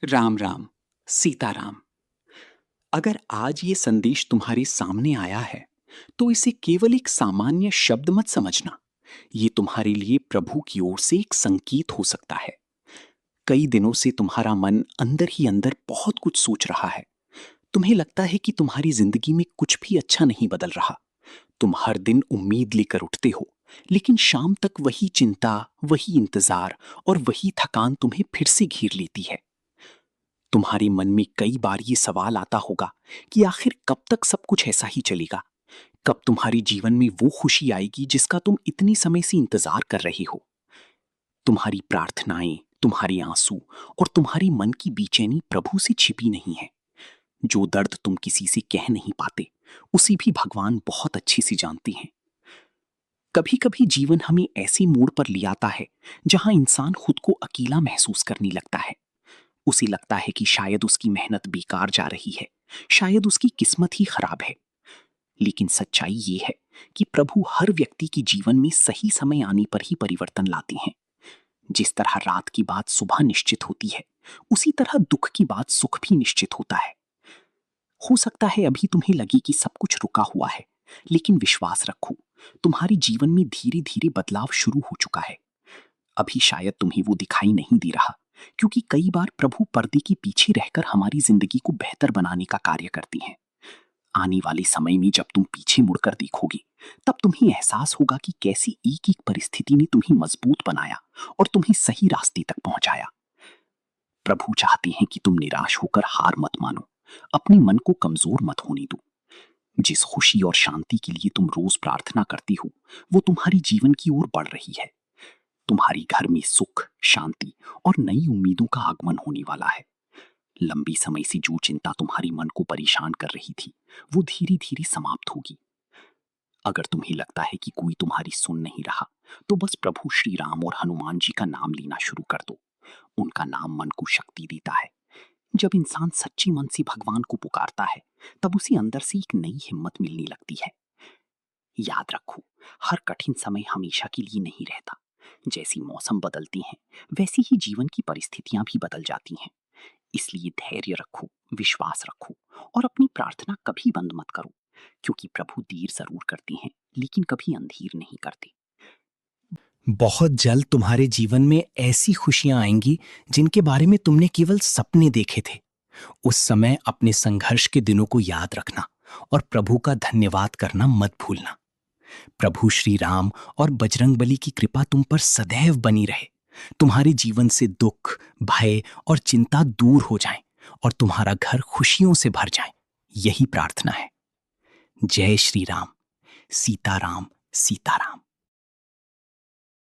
राम राम, सीताराम। अगर आज ये संदेश तुम्हारे सामने आया है, तो इसे केवल एक सामान्य शब्द मत समझना। ये तुम्हारे लिए प्रभु की ओर से एक संकेत हो सकता है। कई दिनों से तुम्हारा मन अंदर ही अंदर बहुत कुछ सोच रहा है। तुम्हें लगता है कि तुम्हारी जिंदगी में कुछ भी अच्छा नहीं बदल रहा। तुम हर दिन उम्मीद लेकर उठते हो, लेकिन शाम तक वही चिंता, वही इंतजार और वही थकान तुम्हें फिर से घेर लेती है। तुम्हारे मन में कई बार ये सवाल आता होगा कि आखिर कब तक सब कुछ ऐसा ही चलेगा? कब तुम्हारे जीवन में वो खुशी आएगी जिसका तुम इतने समय से इंतजार कर रहे हो? तुम्हारी प्रार्थनाएं, तुम्हारे आंसू और तुम्हारी मन की बेचैनी प्रभु से छिपी नहीं है। जो दर्द तुम किसी से कह नहीं पाते, उसे भी भगवान बहुत अच्छे से जानते हैं। कभी कभी जीवन हमें ऐसे मोड़ पर ले आता है जहां इंसान खुद को अकेला महसूस करने लगता है। उसे लगता है कि शायद उसकी मेहनत बेकार जा रही है, शायद उसकी किस्मत ही खराब है। लेकिन सच्चाई ये है कि प्रभु हर व्यक्ति के जीवन में सही समय आने पर ही परिवर्तन लाते हैं। जिस तरह रात की बात सुबह निश्चित होती है, उसी तरह दुख की बात सुख भी निश्चित होता है। हो सकता है अभी तुम्हें लगे कि सब कुछ रुका हुआ है, लेकिन विश्वास रखो, तुम्हारे जीवन में धीरे धीरे बदलाव शुरू हो चुका है। अभी शायद तुम्हें वो दिखाई नहीं दे रहा, क्योंकि कई बार प्रभु पर्दे के पीछे रहकर हमारी जिंदगी को बेहतर बनाने का कार्य करती हैं। आने वाले समय में जब तुम पीछे मुड़कर देखोगे, तब तुम्हें एहसास होगा कि कैसी एक एक परिस्थिति ने तुम्हें मजबूत बनाया और तुम्हें सही रास्ते तक पहुंचाया। प्रभु चाहते हैं कि तुम निराश होकर हार मत मानो, अपने मन को कमजोर मत होने दो। जिस खुशी और शांति के लिए तुम रोज प्रार्थना करती हो, वो तुम्हारी जीवन की ओर बढ़ रही है। तुम्हारी घर में सुख, शांति और नई उम्मीदों का आगमन होने वाला है। लंबी समय से जो चिंता तुम्हारी मन को परेशान कर रही थी, वो धीरे धीरे समाप्त होगी। अगर तुम्हें लगता है कि कोई तुम्हारी सुन नहीं रहा, तो बस प्रभु श्री राम और हनुमान जी का नाम लेना शुरू कर दो। उनका नाम मन को शक्ति देता है। जब इंसान सच्चे मन से भगवान को पुकारता है, तब उसे अंदर से एक नई हिम्मत मिलने लगती है। याद रखो, हर कठिन समय हमेशा के लिए नहीं रहता। जैसी मौसम बदलती हैं, वैसी ही जीवन की परिस्थितियां भी बदल जाती हैं। इसलिए धैर्य रखो, विश्वास रखो और अपनी प्रार्थना कभी बंद मत करो, क्योंकि प्रभु देर जरूर करते हैं, लेकिन कभी अंधेर नहीं करते। बहुत जल्द तुम्हारे जीवन में ऐसी खुशियां आएंगी जिनके बारे में तुमने केवल सपने देखे थे। उस समय अपने संघर्ष के दिनों को याद रखना और प्रभु का धन्यवाद करना मत भूलना। प्रभु श्री राम और बजरंग बली की कृपा तुम पर सदैव बनी रहे। तुम्हारे जीवन से दुख, भय और चिंता दूर हो जाएं और तुम्हारा घर खुशियों से भर जाए। यही प्रार्थना है। जय श्री राम। सीताराम, सीताराम।